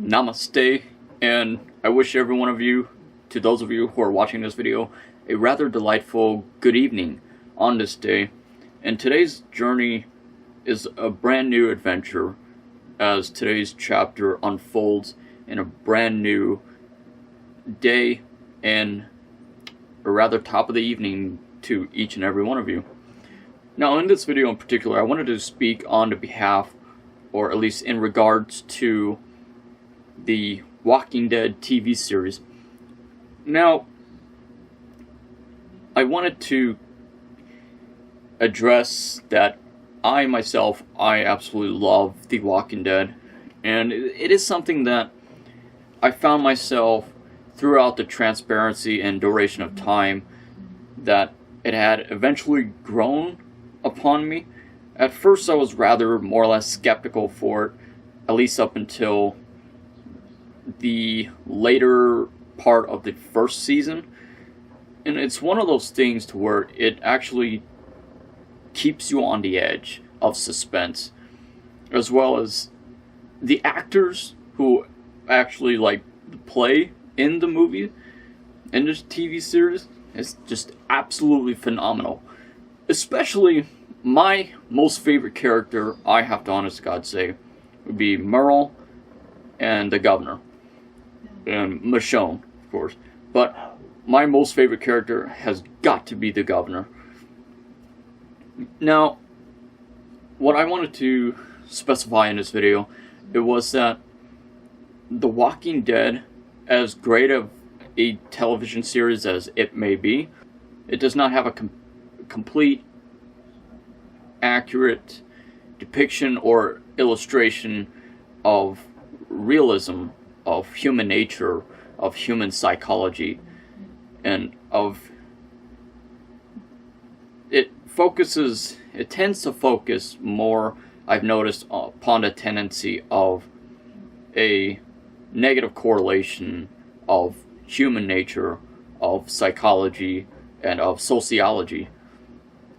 Namaste, and I wish every one of you, to those of you who are watching this video, a rather delightful good evening on this day. And today's journey is a brand new adventure as today's chapter unfolds in a brand new day and a rather top of the evening to each and every one of you. Now in this video in particular, I wanted to speak on the behalf, or at least in regards to, the Walking Dead TV series. Now, I wanted to address that I absolutely love The Walking Dead, and it is something that I found myself throughout the transparency and duration of time that it had eventually grown upon me. At first I was rather more or less skeptical for it, at least up until the later part of the first season. And it's one of those things to where it actually keeps you on the edge of suspense, as well as the actors who actually play in the movie, in this TV series, is just absolutely phenomenal. Especially my most favorite character, I have to honest to God say, would be Merle and the governor. And Michonne, of course. But my most favorite character has got to be the governor. Now, what I wanted to specify in this video, it was that The Walking Dead, as great of a television series as it may be, it does not have a complete, accurate depiction or illustration of realism of human nature, of human psychology, and it tends to focus more, I've noticed, upon the tendency of a negative correlation of human nature, of psychology, and of sociology.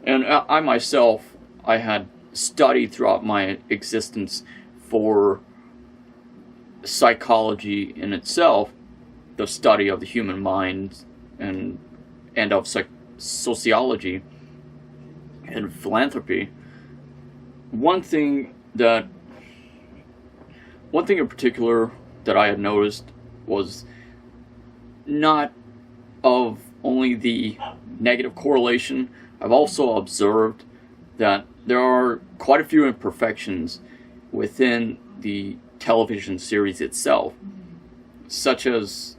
And I myself, I had studied throughout my existence for psychology in itself, the study of the human mind, and of sociology and philanthropy. One thing in particular that I had noticed was not of only the negative correlation. I've also observed that there are quite a few imperfections within the television series itself, such as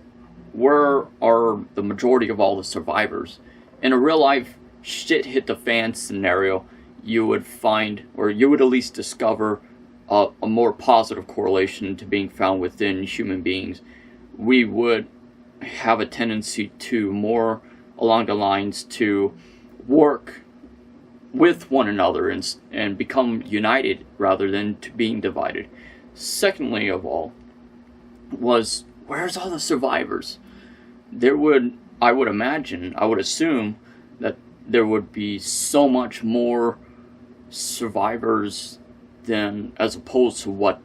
where are the majority of all the survivors. In a real life shit hit the fan scenario, you would find, or you would at least discover, a more positive correlation to being found within human beings. We would have a tendency to more along the lines to work with one another and become united rather than to being divided. Secondly of all, was where's all the survivors? I would assume that there would be so much more survivors than as opposed to what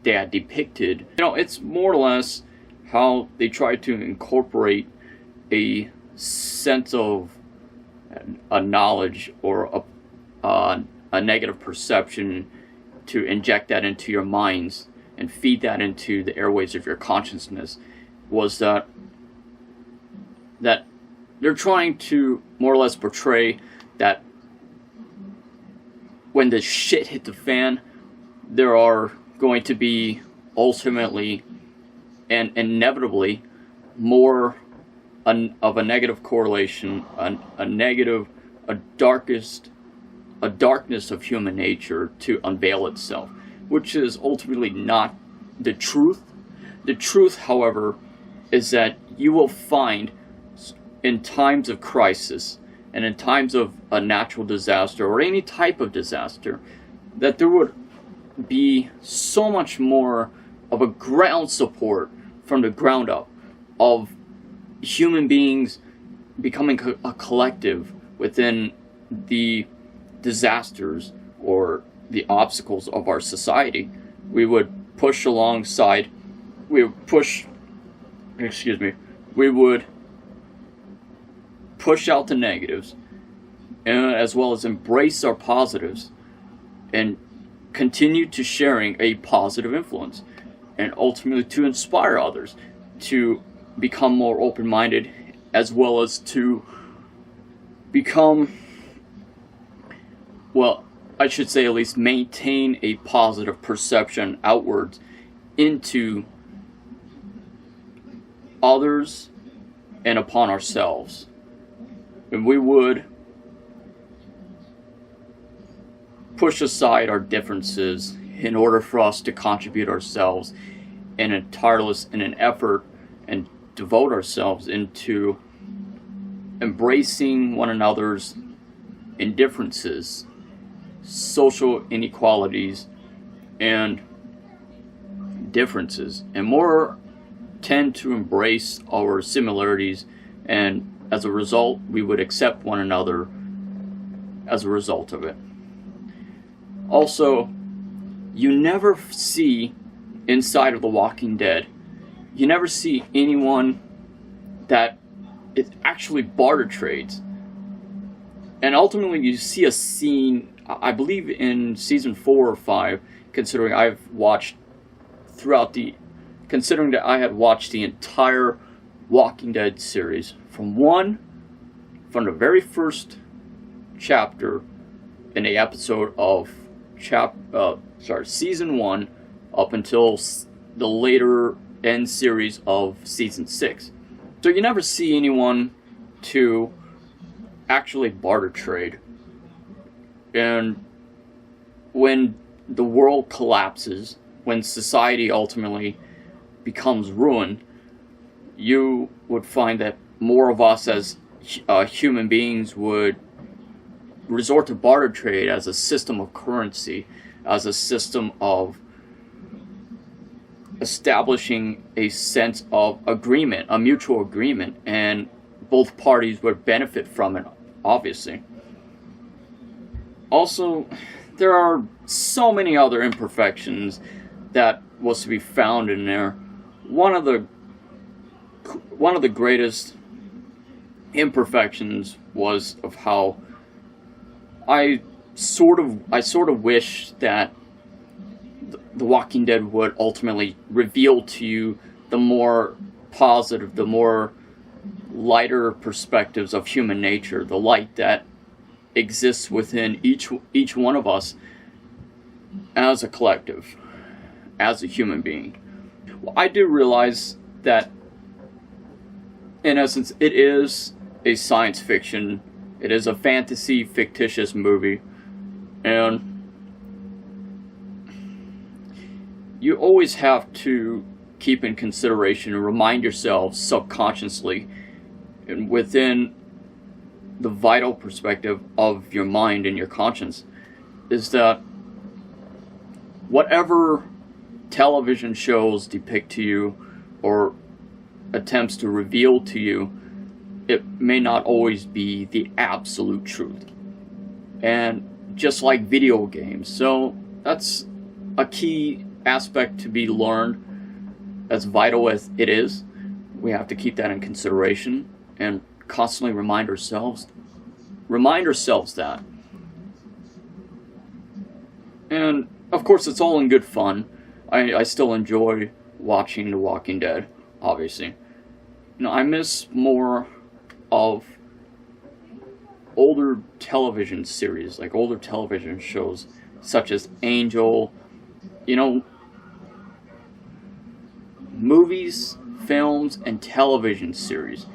they had depicted. It's more or less how they try to incorporate a sense of a knowledge or a negative perception, to inject that into your minds and feed that into the airways of your consciousness, was that they're trying to more or less portray that when the shit hit the fan, there are going to be ultimately and inevitably more of a negative correlation, a darkness of human nature to unveil itself, which is ultimately not the truth. The truth, however, is that you will find in times of crisis and in times of a natural disaster or any type of disaster, that there would be so much more of a ground support from the ground up of human beings becoming a collective within the disasters or the obstacles of our society. We would push alongside we would push, we would push out the negatives, and as well as embrace our positives, and continue to sharing a positive influence, and ultimately to inspire others to become more open-minded, as well as to become, well, I should say at least maintain a positive perception outwards into others and upon ourselves. And we would push aside our differences in order for us to contribute ourselves in an effort and devote ourselves into embracing one another's indifferences, social inequalities, and differences, and more tend to embrace our similarities, and as a result we would accept one another as a result of it. Also, you never see inside of The Walking Dead, you never see anyone that is actually barter trades. And ultimately you see a scene, I believe in season 4 or 5, considering that I had watched the entire Walking Dead series from the very first chapter in a episode of season 1 up until the later end series of season 6. So you never see anyone to actually barter trade. And when the world collapses, when society ultimately becomes ruined, you would find that more of us as human beings would resort to barter trade as a system of currency, as a system of establishing a sense of agreement, a mutual agreement, and both parties would benefit from it, obviously. Also, there are so many other imperfections that was to be found in there. One of the greatest imperfections was of how I sort of wish that The Walking Dead would ultimately reveal to you the more positive, the more lighter perspectives of human nature, the light that exists within each one of us as a collective, as a human being. Well, I do realize that in essence it is a science fiction, it is a fantasy fictitious movie, and you always have to keep in consideration and remind yourselves subconsciously and within the vital perspective of your mind and your conscience is that whatever television shows depict to you or attempts to reveal to you, it may not always be the absolute truth. And just like video games, so that's a key aspect to be learned. As vital as it is, we have to keep that in consideration and constantly remind ourselves that. And of course it's all in good fun. I still enjoy watching The Walking Dead, obviously. I miss more of older television series, like older television shows such as Angel, movies, films, and television series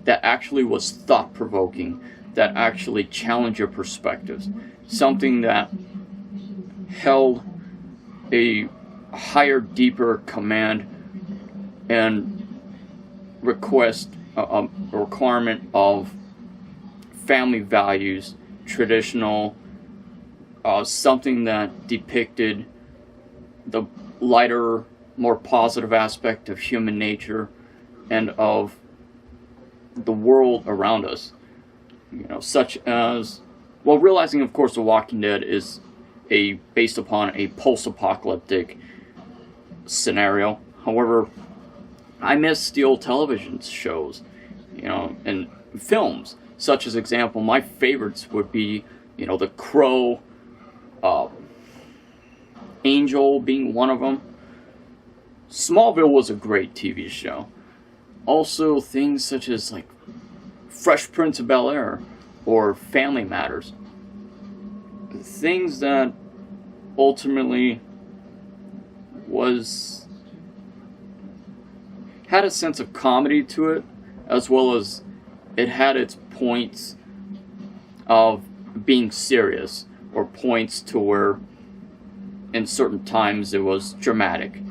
that actually was thought-provoking, that actually challenged your perspectives, something that held a higher, deeper command and a requirement of family values, traditional, something that depicted the lighter, more positive aspect of human nature and of the world around us. Such as, well, realizing of course The Walking Dead is based upon a post-apocalyptic scenario. However, I miss the old television shows, and films. Such as example, my favorites would be, The Crow, uh, Angel being one of them. Smallville was a great TV show. Also, things such as like Fresh Prince of Bel-Air or Family Matters. Things that ultimately had a sense of comedy to it, as well as it had its points of being serious, or points to where in certain times it was dramatic.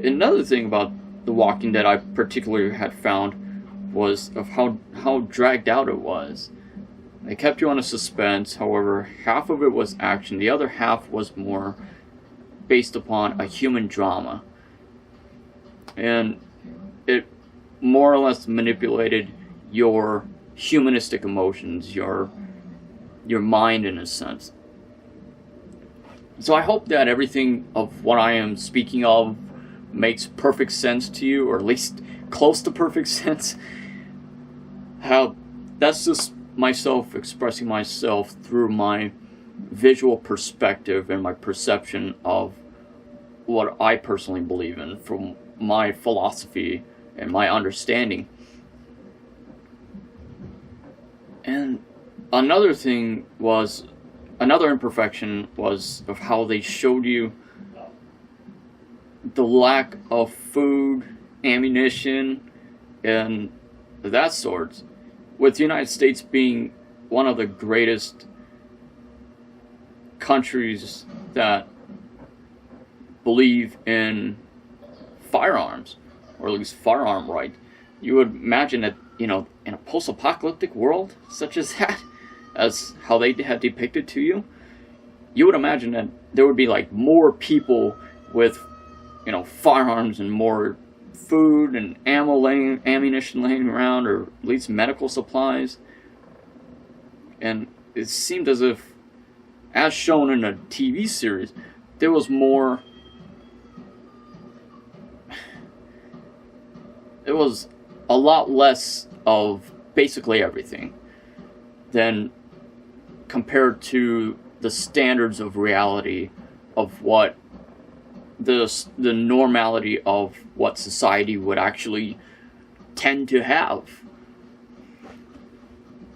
Another thing about The Walking Dead I particularly had found was of how dragged out it was. They kept you on a suspense. However, half of it was action, the other half was more based upon a human drama, and it more or less manipulated your humanistic emotions, your mind in a sense. So I hope that everything of what I am speaking of makes perfect sense to you, or at least close to perfect sense. How that's just myself expressing myself through my visual perspective and my perception of what I personally believe in, from my philosophy and my understanding. And another imperfection was of how they showed you the lack of food, ammunition, and that sort. With the United States being one of the greatest countries that believe in firearms, or at least firearm right, you would imagine that, in a post-apocalyptic world such as that, as how they had depicted to you, you would imagine that there would be like more people with, firearms and more food and ammunition laying around, or at least medical supplies. And it seemed as if, as shown in a TV series, there was more. It was a lot less of basically everything than compared to the standards of reality of what the normality of what society would actually tend to have.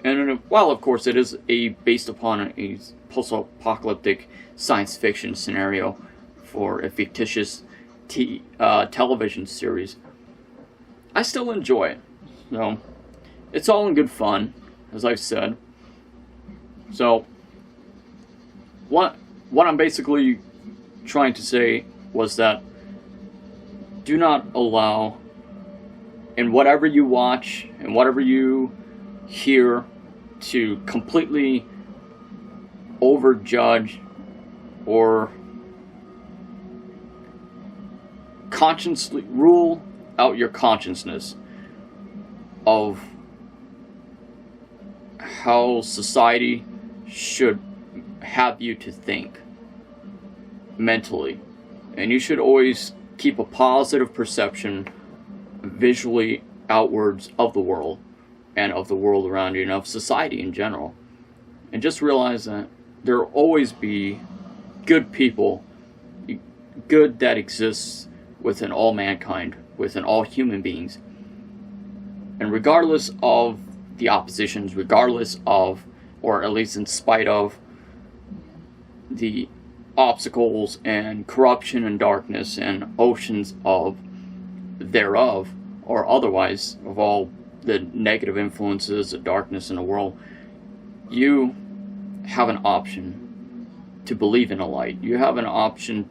And while of course it is based upon a post-apocalyptic science fiction scenario for a fictitious television series, I still enjoy it. So it's all in good fun, as I've said. So what I'm basically trying to say was that do not allow, in whatever you watch and whatever you hear, to completely overjudge or consciously rule out your consciousness of how society should have you to think mentally. And you should always keep a positive perception visually outwards of the world and of the world around you and of society in general. And just realize that there will always be good people, good that exists within all mankind, within all human beings. And regardless of the oppositions, regardless of, or at least in spite of, the obstacles and corruption and darkness and oceans of thereof, or otherwise of all the negative influences of darkness in the world, you have an option to believe in a light. You have an option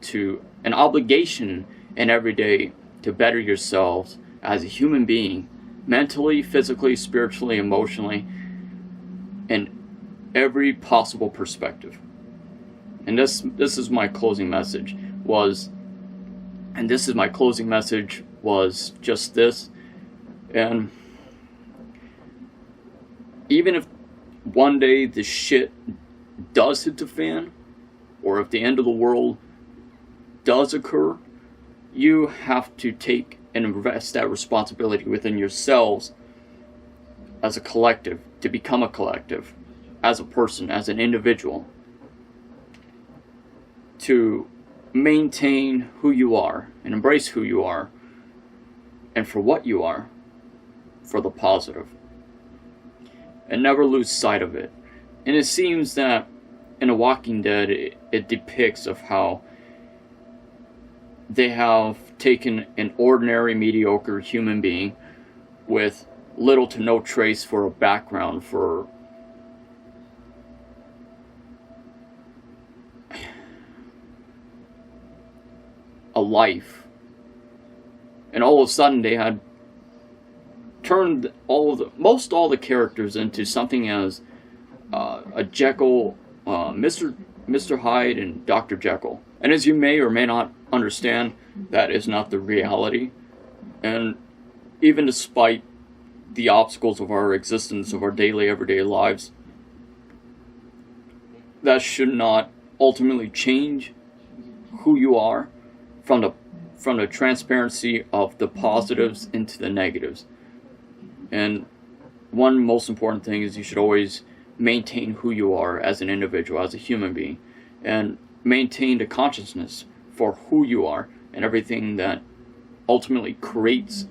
an obligation in every day to better yourselves as a human being, mentally, physically, spiritually, emotionally, in every possible perspective. And this is my closing message was just this. And even if one day the shit does hit the fan, or if the end of the world does occur, you have to take and invest that responsibility within yourselves as a collective, to become a collective, as a person, as an individual, to maintain who you are and embrace who you are and for what you are, for the positive, and never lose sight of it. And it seems that in The Walking Dead, it depicts of how they have taken an ordinary, mediocre human being with little to no trace for a background, for a life, and all of a sudden they had turned most all the characters into something as a Jekyll, Mr. Hyde and Dr. Jekyll. And as you may or may not understand, that is not the reality. And even despite the obstacles of our existence, of our daily, everyday lives, that should not ultimately change who you are from the transparency of the positives into the negatives. And one most important thing is you should always maintain who you are as an individual, as a human being, and maintain the consciousness for who you are and everything that ultimately creates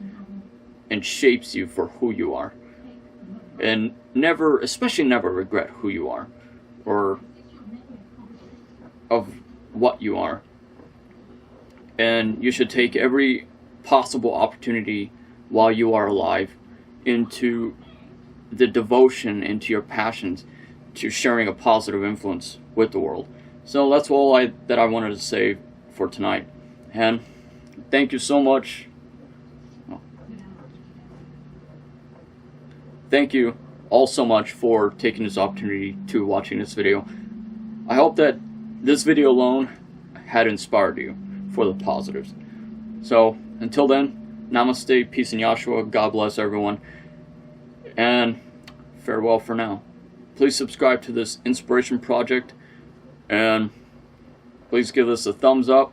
and shapes you for who you are. And never, especially never, regret who you are or of what you are. And you should take every possible opportunity while you are alive into the devotion, into your passions, to sharing a positive influence with the world. So that's all that I wanted to say for tonight. And thank you so much. Thank you all so much for taking this opportunity to watching this video. I hope that this video alone had inspired you for the positives. So until then, namaste, peace and Yahshua, God bless everyone, and farewell for now. Please subscribe to this inspiration project, and please give us a thumbs up,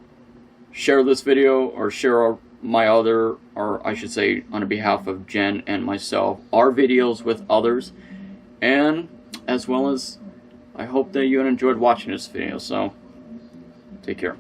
share this video, or share my other, or I should say on behalf of Jen and myself, our videos with others, and as well as I hope that you enjoyed watching this video. So take care.